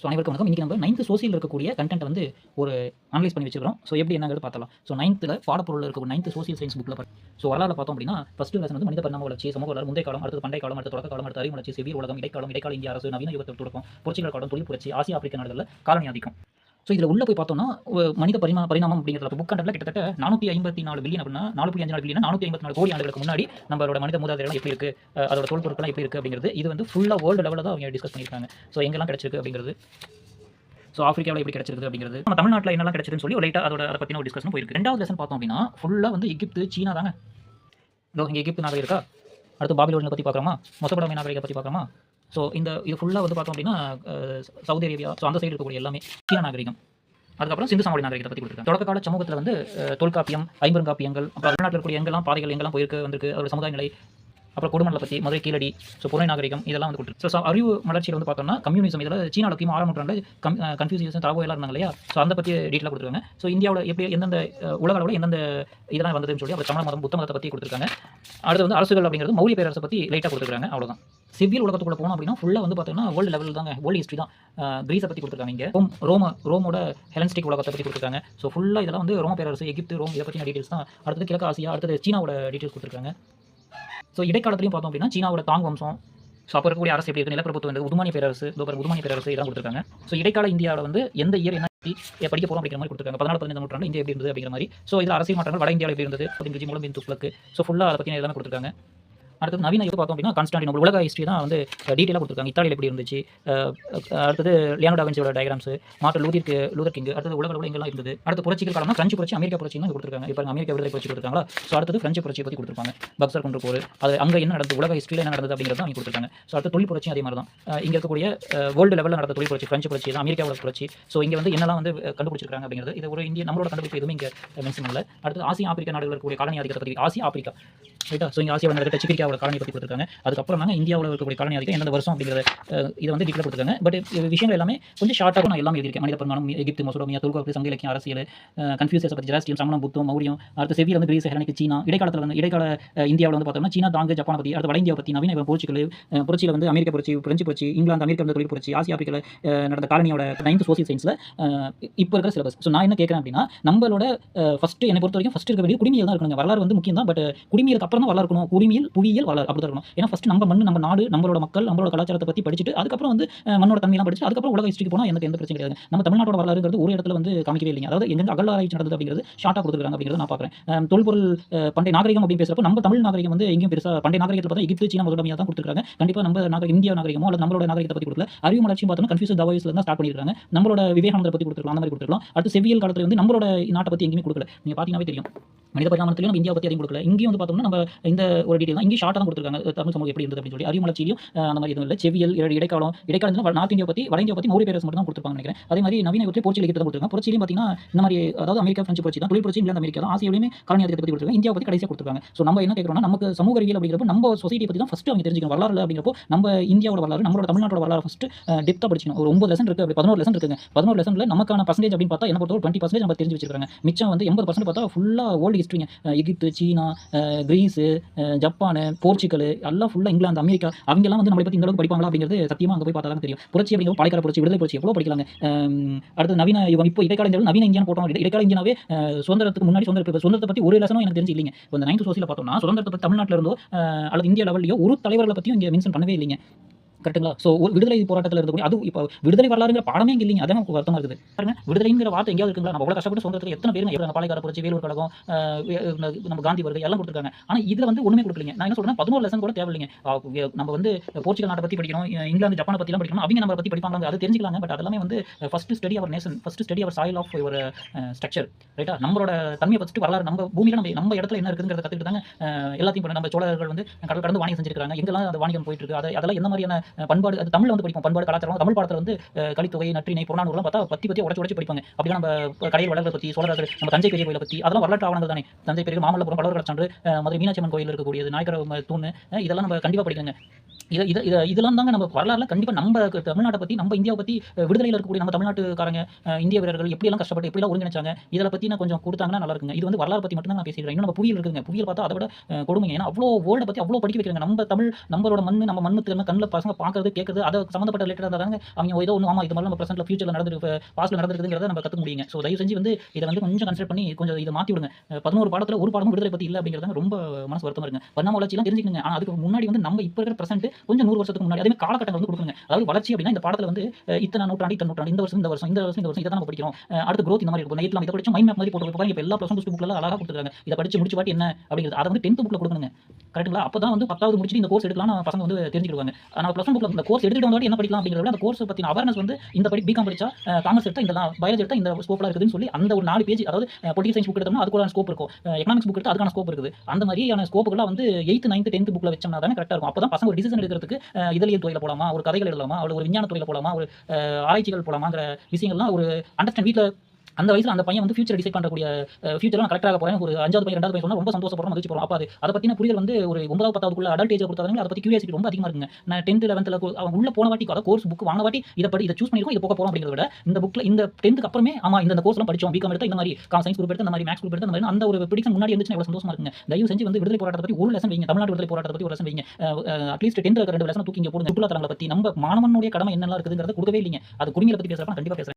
So அனைவருக்கும் வணக்கம். இன்னைக்கு நம்ம 9th சோசியல் இருக்கக்கூடிய கண்டென்ட் வந்து ஒரு அனலைஸ் பண்ணி வச்சுக்கிறோம். ஸோ எப்படி என்னங்கிறது பார்த்தலாம். ஸோ 9th பாடப்பொருள் இருக்கக்கூடிய 9th சோசியல் சயின்ஸ் புக்கில் ஸோ வரலாறு பார்த்தோம் அப்படின்னா ஃபர்ஸ்ட் லெசன் வந்து மனித பரிணாம வளர்ச்சி, சமூக வரலாறு, முந்தைய காலம், அடுத்தது பண்டைய காலம், அடுத்த தொடக்க காலம், அடுத்த அறிவு வளர்ச்சி, செவ்வியல் உலகம், இடைக்காலம், இடைக்கால இந்திய அரசு, நவீன யுகத்தில் தொடக்கம், புரட்சிகர காலம், தொழில் புரட்சி, ஆசிய ஆப்பிரிக்க நாடுகளில் காலனி ஆதிக்கம். ஸோ இதில் உள்ள போய் பார்த்தோம்னா மனித பரிணாமம் அப்படிங்கிறது புக் கண்டென்ட்ல கிட்டத்தட்ட 454 பில்லியன் அப்படின்னா 4.54 பில்லியன் 454 கோடி ஆண்டுகளுக்கு முன்னாடி நம்மளோட மனித மூதாதையெல்லாம் எப்படி இருக்கு, அதோட தொல்பொருட்கள்லாம் எப்படி இருக்கு அப்படிங்கிறது இது வந்து ஃபுல்லாக வேர்ல்டு லெவலில் தான் அவங்க டிஸ்கஸ் பண்ணியிருக்காங்க. ஸோ எங்கெல்லாம் கிடைச்சிருக்கு அப்படிங்கிறது, ஸோ ஆஃப்ரிக்காவில் எப்படி கிடைச்சிருக்கு அப்படிங்கிறது, நம்ம தமிழ்நாட்டில் என்னெல்லாம் கிடைச்சிருக்குன்னு சொல்லி லைட்டாக அதை பற்றின ஒரு டிஸ்கஷன் போயிருக்கு. ரெண்டாவது லெசன் பார்த்தோம் அப்படின்னா ஃபுல்லாக வந்து எகிப்து, சீனா தாங்க. இங்கே எகிப்து நாகரிகம் இருக்கா, அடுத்து பாபிலோனை பற்றி பார்க்குறோமா, மொத்தப்படமை நாகரிகத்தை பற்றி பார்க்குறோமா. ஸோ இது ஃபுல்லாக வந்து பார்த்தோம் அப்படின்னா சவுதி அரேபியா, ஸோ அந்த சைடு இருக்கக்கூடிய எல்லாமே சீனா நாகரிகம். அதுக்கப்புறம் சிந்து சமவெளி நாகரிகத்தை பற்றி கொடுத்துருக்காங்க. தொடக்க கால சமூகத்தில் வந்து தொல்காப்பியம், ஐம்பெருங்காப்பியங்கள், அப்புறம் தமிழ்நாட்டில் இருக்கக்கூடிய எங்கெல்லாம் பாதைகள் எங்கெல்லாம் போயிருக்கு வந்திருக்கு, அதோட சமுதாய நிலை, அப்புறம் கொடுமண்டலை பற்றி, மதுரை கீழடி, ஸோ புனை நாகரிகம் இதெல்லாம் வந்து கொடுத்துருக்கு. ஸோ அறிவு வளர்ச்சியில் வந்து பார்த்தோம்னா கம்யூனிசம், இதில் சீனாவில் முக்கியமாக 6ஆம் நூற்றாண்டில் கன்ஃபியூசியேஷன் தரவோ எல்லாம் இருந்தாங்க இல்லையா. ஸோ அதை பற்றி டீட்டெயிலாக கொடுத்துருக்காங்க. ஸோ இந்தியாவில் எப்படி எந்தெந்த உலக அளவில் எந்தெந்த இதெல்லாம் வந்ததுன்னு சொல்லி அப்புறம் தமிழ் மதம், புத்த மதத்தை பற்றி கொடுத்துருக்காங்க. அடுத்து வந்து அரசுகள் அப்படிங்கிறது மௌரிய பேரரசை பற்றி லைட்டாக கொடுத்துருக்காங்க. அவ்வளோதான். செவ்வியல் உலகத்துக்குள்ள போனோம் அப்படின்னா ஃபுல்லாக வந்து பார்த்தீங்கன்னா வேர்ல்டு லெவலில் தாங்க, வேர்ல்டு ஹிஸ்ட்ரி தான். கிரீஸை பற்றி கொடுத்துருக்காங்க. இங்கே ரோமோட ஹெலன்ஸ்டிக் உலகத்தை பற்றி கொடுத்துருக்காங்க. ஸோ ஃபுல்லாக இதெல்லாம் வந்து ரோம பேரரசு, எகிப்து, ரோம் இதை பற்றின டீட்டெயில்ஸ் தான். அடுத்தது கிழக்கு ஆசியா, அடுத்தது சீனாவோட டீட்டெயில்ஸ் கொடுத்துருக்காங்க. ஸோ இடைக்காலத்திலையும் பார்த்தோம் அப்படின்னா சீனாவோட தாங் வம்சம், ஸோ அப்போ இருக்கக்கூடிய அரசு எப்படி இருக்குது, நிலப்பிரபுத்துவம் வந்து உதுமானிய பேரரசு, உதுமானிய பேரரசு இதெல்லாம் கொடுத்துருக்காங்க. ஸோ இடைக்கால இந்தியாவில் வந்து எந்த இயர் என்ன படிக்க போகிறோம் அப்படிங்கிற மாதிரி கொடுத்துருக்காங்க. 14-15 நூற்றாண்டு இந்தியா எப்படி இருந்தது அப்படிங்கிற மாதிரி. ஸோ இதில் அரசியல் மாற்றங்கள் வட இந்தியாவில் எப்படி இருந்தது அப்படிங்கிற மூலம் துக்ளக்கு. ஸோ ஃபுல்லாக அதை பற்றி எல்லாமே கொடுத்துருக்காங்க. அடுத்தது நவீன யுகம் பார்த்தோம் அப்படின்னா கான்ஸ்டாண்டினோபிள் உலக ஹிஸ்ட்ரி தான் வந்து டீட்டெயிலாக கொடுத்துருக்காங்க. இத்தாலியில் எப்படி இருந்துச்சு, அடுத்தது லியோனார்டோ டா வின்சியோட டயக்ராம்ஸ், மார்ட்டின் லூதர் கிங், அடுத்தது உலக அளவில் எங்கெல்லாம் இருந்தது, அடுத்து புரட்சிகள் காலம்னா பிரெஞ்சு புரட்சி, அமெரிக்கா புரட்சி தான் கொடுத்துருக்காங்க. இப்போ அமெரிக்கா விடுதலை புரட்சி கொடுத்துருக்காங்களா. ஸோ அடுத்தது பிரெஞ்சு புரட்சியை பற்றி கொடுத்துருப்பாங்க. பக்சர் கொண்டு போர், அது அங்கே என்ன நடந்தது, உலக ஹிஸ்ட்ரியில் என்ன நடந்தது அப்படிங்கிறத அவங்க கொடுத்துருக்காங்க. ஸோ அடுத்து தொழில் புரட்சி அதே மாதிரி தான். இங்கே இருக்கக்கூடிய வேர்ல்டு லெவலில் நடந்த தொழில் புரட்சி பிரெஞ்சு புரட்சி தான், அமெரிக்காவோட புரட்சி. ஸோ இங்கே வந்து என்னெல்லாம் வந்து கண்டுபிடிச்சிருக்காங்க அப்படிங்கிறது, இது ஒரு இந்திய நம்மளோட கண்டுபிடிப்பு எதுவுமே இங்கே மென்ஷன் பண்ணல. அடுத்து ஆசிய ஆப்பிரிக்கா நாடுகள் இருக்கக்கூடிய காலனி ஆதிக்கத்தை பற்றி, ஆசியா ஆப்பிரிக்கா ரைட்டா. ஸோ இங்கே ஆசியாவில் நடக்கிற சிபிரிக்காவோட காலனி பற்றி கொடுத்துருக்காங்க. அதுக்கப்புறம் நாங்கள் இந்தியாவில் இருக்கக்கூடிய காலனி ஆதிக்கம் எந்த வருஷம் அப்படிங்கிறத இதை வந்து டீட்டெயில் கொடுத்துருக்காங்க. பட் விஷயங்கள் எல்லாமே கொஞ்சம் ஷார்ட்டாக நான் எல்லாமே எழுதியிருக்கேன். மனித பரிணாமம், எகிப்து, மெசோடோமியா, தொல்காப்பியம், சங்க இலக்கியம், அரசியல், கன்ஃபியூசியஸ் பற்றி, ஜெராஸ்ட்ரியம், சமணம், புத்தம், மௌரியம், அடுத்து செவ்வியல் வந்து கிரீஸ், ஹெலனிக், சீனா. இடைக்காலத்தில் வந்து இடைக்கால இந்தியாவில் வந்து பார்த்தோம்னா சீனா, தாங்கு, ஜப்பானை பற்றி, அடுத்து வட இந்தியாவை பற்றி, நவீன போர்ச்சுகல், புரட்சியில் வந்து அமெரிக்க புரட்சி, பிரெஞ்சு புரட்சி, இங்கிலாந்து, அமெரிக்கா தொழில் புரட்சி, ஆசியா ஆப்பிரிக்காவில் நடந்த காலனியோட 9th சோசியல் சயின்ஸில் இப்போ இருக்கிற சிலபஸ். ஸோ நான் என்ன கேட்குறேன் அப்படின்னா நம்மளோட ஃபஸ்ட்டு என்னை பொறுத்த வரைக்கும் ஃபஸ்ட்டு இருக்க வேண்டிய குடிமையில் தான் இருக்கணும். வரலாறு வந்து முக்கியம் தான். பட் குடிமையிலுக்கு அப்புறம் தான் வரலாறு இருக்கணும். குடிமையில், புவியியல், வரலாறு அப்படி தான் இருக்கணும். ஏன்னா ஃபஸ்ட்டு நம்ம மண், நம்ம நாடு, நம்மளோட மக்கள், நம்மளோட கலாச்சாரத்தை பற்றி படிச்சுட்டு அதுக்கப்புறம் வந்து மண்ணோட தன்மையெல்லாம் படிச்சு அதுக்கப்புறம் உலக ஹிஸ்ட்ரிக்கு போனால் எனக்கு எந்த பிரச்சனை கிடையாது. நம்ம தமிழ்நாட்டோட வரலாறுங்கிறது ஒரு இடத்துல வந்து காமிக்கவே இல்லைங்க. அதாவது எங்க அகழ்வாராய்ச்சி நடந்தது அப்படிங்கிறது ஷார்ட்டாக கொடுத்துருக்காங்க அப்படிங்கிறது நான் பார்க்குறேன். தொல்பொருள் பண்டைய நாகரிகம் அப்படின்னு பேசுறப்போ நம்ம தமிழ் நாகரிகம் வந்து எங்கேயும் பெருசாக பண்டைய நாகரிகத்தில் பார்த்தா எகிப்து, சீனா, மெசோடோமியா தான் கொடுத்துருக்காங்க. கண்டிப்பாக நம்ம இந்தியா நாகரிகமோ அல்லது நம்மளோட நாகரிகத்தை பற்றி கொடுக்கல. அறிவு வளர்ச்சியும் பார்த்தோம்னா கன்ஃபியூஸ் தாவோயிஸ்ல தான் ஸ்டார்ட் பண்ணிருக்காங்க. நம்மளோட விவேகானந்தரை பற்றி கொடுத்துருக்கலாம், அந்த மாதிரி கொடுத்துருக்கலாம். அடுத்து செவ்வியல் காலத்தில் வந்து நம்மளோட நாட்டை பற்றி எங்கேயுமே கொடுக்கல. நீங்கள் பார்த்தீங்கன்னாவே தெரியும். மனித பரிணாமத்திலையும் நம்ம இந்தியா பற்றி அதிகம் கொடுக்கல. இங்கேயும் வந்து பார்த்தோம்னா நம்ம இந்த ஒரு டீட்டெயில் தான் இங்கே ஷார்ட்டாக தான் கொடுத்துருக்காங்க. தமிழ் சமூகம் எப்படி இருந்தது அப்படின்னு சொல்லி. அறிவு வளர்ச்சியிலும் அந்த மாதிரி எதுவும் இல்லை. செவ்வியல், இடைக்காலம் நார்த் இந்தியா பற்றி, வட இந்தியா பற்றி மௌரிய பேரரசு மட்டும் தான் கொடுத்துருப்பாங்க நினைக்கிறேன். அதே மாதிரி நவீன யுகத்தில் போர்ச்சுகல் தான் கொடுத்துருக்காங்க. புரட்சியிலும் பார்த்தீங்கன்னா இந்த மாதிரி அதாவது அமெரிக்கா பிரெஞ்சு புரட்சி தான், தொழில் புரட்சி இங்கிலாந்து, அமெரிக்கா தான், ஆசியாவிலுமே காலனி ஆதிக்கத்தை பற்றி கொடுத்துருக்காங்க. இந்தியா பற்றி கடைசியாக கொடுத்துருக்காங்க. ஸோ நம்ம என்ன கேட்குறோம்னா நமக்கு சமூக அறிவியல் அப்படிங்கிறப்ப நம்ம சொசைட்டி பற்றி தான் ஃபஸ்ட்டு அவங்க தெரிஞ்சுக்கணும். வரலாறு அப்படிங்கிறப்போ நம்ம இந்தியாவோட வரலாறு, நம்மளோட தமிழ்நாட்டோட வரலாறு ஃபஸ்ட்டு டெப்த்தாக படிக்கணும். ஒரு 9 லெசன் இருக்குது, அப்படி 11 லெசன் இருக்குங்க. 11 லெசனில் நமக்கான பர்சன்டேஜ் அப்படின்னு பார்த்தா என்ன பொறுத்தவரை 20% நம்ம தெரிஞ்சு வச்சிருக்காங்க. மிச்சம் வந்து 80% பார்த்தா ஃபுல்லாக ஓல்டு ஹிஸ்ட்ரிங்க. எகிப்து, சீனா, கிரீஸு, ஜப்பான், போர்ச்சுகல் எல்லாம் ஃபுல்லாக இங்கிலாந்து, அமெரிக்கா அவங்கெல்லாம் வந்து நம்மளை பற்றி இந்த அளவுக்கு படிப்பாங்களா அப்படிங்கிறது சத்தியமாக அங்கே போய் பார்த்தா தான் தெரியும். புரட்சி அப்படிங்கிற பாலைக்கார புரட்சி, விடுதலை புரட்சி எவ்வளோ படிக்கலாங்க. அடுத்து நவீன யுகம், இப்போ இடைக்கால இந்தியாவில் நவீன இந்தியான்னு போட்டோம். இடைக்கால இந்தியாவே சுதந்திரத்துக்கு முன்னாடி சுதந்திரத்தை பற்றி ஒரு லெசனும் எனக்கு தெரிஞ்சு இல்லைங்க. இப்போ இந்த 9th சோசியல் பார்த்தோம்னா சுதந்திரத்தை பற்றி தமிழ்நாட்டில் இருந்தோ அல்லது இந்தியா லெவல்லையோ ஒரு தலைவர்களை பற்றியும் இங்கே மென்ஷன் பண்ணவே இல்லைங்க. கரெக்டுங்களா. ஸோ ஒரு விடுதலை போராட்டத்தில் இருக்கக்கூடிய அது இப்போ விடுதலை வரலாறுங்கிற பாடமே இங்கே இல்லைங்க. அதான் வருத்தமாக இருக்குது. பாருங்க, விடுதலைங்கிற வார்த்தை எங்கேயாவது இருக்குங்களா? நம்ம அவ்வளோ கஷ்டப்பட்டு சுதந்திரத்தில் எத்தனை பேருங்க பாலைக்கார புரட்சி, வேலூர் கழகம், நம்ம காந்தி வருகை எல்லாம் கொடுத்துருக்காங்க. ஆனால் இதில் வந்து ஒன்றுமே கொடுக்கலங்க. நான் என்ன சொல்றேன், 11 லெசன் கூட தேவையில்லைங்க. நம்ம வந்து போர்ச்சுகல் நாட்டை பற்றி படிக்கணும், இங்கிலாந்து, ஜப்பானை பற்றிலாம் படிக்கணும். அவங்க நம்ம பற்றி படிப்பாங்க, அது தெரிஞ்சுக்கலாங்க. பட் அதெல்லாமே வந்து first study our nation, first study our soil of your structure ரைட்டா. நம்மளோட தன்மையை ஃபர்ஸ்ட் வரலாறு, நம்ம பூமியில் நம்ம இடத்துல என்ன இருக்குங்கிறத கற்றுக்கிட்டு தாங்க எல்லாத்தையும் பண்ண. நம்ம சோழர்கள் வந்து கடல் கடந்து வாணிகம் செஞ்சிருக்காங்க. எங்கெல்லாம் அந்த வாணிகம் போயிட்டு இருக்கு, அதெல்லாம் என்ன மாதிரியான பண்பாடு, அது தமிழ் வந்து படிப்போம். பண்பாடு, கலாச்சாரம், தமிழ் பாடத்தில் வந்து கலித்தொகை, நற்றிணை, புறநானூறுலாம் பார்த்தா பத்தி உடச்சு படிப்பாங்க. அப்படியே நம்ம கடையில் வளர்களை பற்றி, சோழர்கள், நம்ம தஞ்சை பெரிய கோயிலை பற்றி அதெல்லாம் வரலாற்று ஆவணங்கள் தானே. தஞ்சை பெரிய மாமல்லபுரம், பல்லவர்கள் சான்று, மதுரை மீனாட்சி அம்மன் கோயில் இருக்கக்கூடியது, நாயக்கர் தூண், இதெல்லாம் நம்ம கண்டிப்பாக படிக்கணுங்க. இதெல்லாம் தாங்க நம்ம வரலாறுல கண்டிப்பா நம்ம தமிழ்நாட்ட பத்தி, நம்ம இந்தியாவ பத்தி விடுதலையில இருக்கக்கூடிய நம்ம தமிழ்நாட்டுக்காரங்க, இந்திய வீரர்கள் எப்படியெல்லாம் கஷ்டப்பட்டு, எப்படியெல்லாம் ஒருங்கிணைச்சாங்க, இதில பத்தின கொஞ்சம் குடுத்தாங்கன்னா நல்லா இருக்குங்க. இது வந்து வரலாறு பத்தி மட்டும் தான் நான் பேசியிருக்கிறேன். இன்னும் நம்ம புவியியல் இருக்குங்க. புவியியல் பார்த்தா அத விட கொடுமைங்க. ஏன்னா அவ்ளோ வேர்ல்ட பத்தி அவ்ளோ படிக்க வைக்கிறாங்க. நம்ம தமிழ், நம்மளோட மண்ணு, நம்ம மண்ணு கண்ல பசங்க பார்க்கறது, கேட்கறது, அத சம்மந்தப்பட்ட ரிலேட்டடா இருந்தா தாங்க அவங்க ஏதோ ஒண்ணு ஆமா இது மாரிலாம் நம்ம பிரசென்ட்ல, ஃபியூச்சர்ல நடந்திருக்கு, பாஸ்ட்ல நடந்திருக்குதுங்கிறத நம்ம கத்துக்க முடியுங்க. ஸோ தயவு செஞ்சு வந்து இத வந்து கொஞ்சம் கன்சிடர் பண்ணி கொஞ்சம் இத மாத்தி விடுங்க. 11 பாடத்துல ஒரு பாடமும் விடுதலை பத்தி இல்ல அப்படிங்கிறது ரொம்ப மனசு வருத்தமா இருக்குங்க. பரிணாம வளர்ச்சிலாம் தெரிஞ்சுக்கணுங்க. ஆனா அதுக்கு முன்னாடி வந்து நம்ம இப்ப இருக்கிற பிரசென்ட் கொஞ்சம் 100 வருஷத்துக்கு முன்னாடி அதே மாரி காலகட்டங்கள் வந்து குடுக்கணுங்க. அதாவது வளர்ச்சி அப்படின்னா இந்த பாடத்துல வந்து இத்தன நூற்றாண்டு, இத்தன நூற்றாண்டு, இந்த வருஷம், இந்த வருஷம், இந்த வருஷம், இந்த வருஷம் இத தான் நம்ம படிக்கிறோம். அடுத்து குரோத் இந்த மாரி இருக்கும். நைட்லாம் இத படிச்சோம் மைண்ட் மேப் மாரி போட்டு பாருங்க. இப்ப எல்லா +1 +2 புக்லலாம் அழகா குடுத்துருக்காங்க. இத படிச்சு முடிச்ச வாட்டி என்ன அப்படிங்கிறது. அத வந்து 10th புக்ல குடுக்கணுங்க. கரெக்ட்டுங்களா? அப்பதான் வந்து 10வது முடிச்சுட்டு இந்த கோர்ஸ் எடுக்கலாம்னு பசங்க வந்து தெரிஞ்சுக்கிடுவாங்க. ஆனா +1 புக்ல இந்த கோர்ஸ் எடுத்துட்டு வந்தவாட்டி என்ன படிக்கலாம் அப்படிங்கிறத விட அந்த கோர்ஸ் பத்தின அவேர்னஸ் வந்து இந்த பிகாம் படிச்சா காமர்ஸ் எடுத்தா இதெல்லாம், பயாலஜி எடுத்தா இந்த ஸ்கோப்லாம் இருக்குதுன்னு சொல்லி அந்த ஒரு 4 பேஜ் அதாவது பொலிட்டிகல் சயன்ஸ் புக் எடுத்தோம்னா அதுக்குள்ள ஸ்கோப் இருக்கும். எக்கனாமிக்ஸ் புக் எடுத்தா அதுக்கான ஸ்கோப் இருக்குது. அந்த மாதிரியான ஸ்கோப்புகள்லாம் வந்து 8த், 9த், 10த் புக்ல வச்சோம்னா தானே கரெக்ட்டா இருக்கும். அப்பதான் பசங்க ஒரு டிசிஷன் எடுக்கிறதுக்கு இதழியல் துறையில போலாமா, ஒரு கதைகள் எழுதலாமா, ஒரு விஞ்ஞான துறையில போலாமா, ஒரு ஆராய்ச்சிகள் போலாமாங்கிற விஷயங்கள்லாம் ஒரு அண்டர்ஸ்டாண்ட் வீட்ல அந்த வயசுல அந்த பையன் வந்து ஃபியூச்சர் டிசைட் பண்ணக்கூடிய ஃபியூச்சர்ல நான் கலெக்டர் ஆக போறேன். ஒரு 5வது பையன் 2வது பையன் சொன்னா ரொம்ப சந்தோஷப்படுறோம், மகிழ்ச்சி படுறோம். அப்ப அத பத்தின புரிதல் வந்து ஒரு 9வது 10வதுக்குள்ள அடல்ட் ஏஜ்ல கொடுத்தாதாங்க அத பத்தி கியூரியாசிட்டி ரொம்ப அதிகமா இருக்குங்க. நான் 10த் 11த்ல அவன் உள்ள போன வாட்டி அதாவது கோர்ஸ் புக் வாங்குன வாட்டி இத சூஸ் பண்ணிருக்கோம், இத போக போறோம் அப்படிங்கிறத விட இந்த புக்ல இந்த 10த்க்கு அப்புறமே ஆமா இந்த கோர்ஸ்லாம் படிச்சோம். பிகாம் எடுத்தா இந்த மாதிரி சயின்ஸ் குரூப் எடுத்தா இந்த மாதிரி மேத்ஸ் குரூப் எடுத்தா இந்த மாதிரி அந்த ஒரு பிரெடிக்ஷன் முன்னாடி இருந்துச்சுன்னா எவ்வளவு சந்தோஷமா இருக்குங்க. தயவு செஞ்சு வந்து விடுதலை போராட்டத்தை பத்தி ஒரு லெசன் வைங்க. தமிழ்நாடு விடுதலை போராட்டத்தை பத்தி ஒரு லெசன் வைங்க. அட்லீஸ்ட் 10த்ல இருக்க 2 லெசன் தூக்கி இங்க போடுங்க. சுற்றுலா தலங்களை பத்தி நம்ம மாணவனுடைய கடமை என்னெல்லாம் இருக்குதுங்கிறத கொடுக்கவே இல்லைங்க. அது குடிமையை பத்தி பேசுறப்ப நான் கண்டிப்பா பேசுறேன்.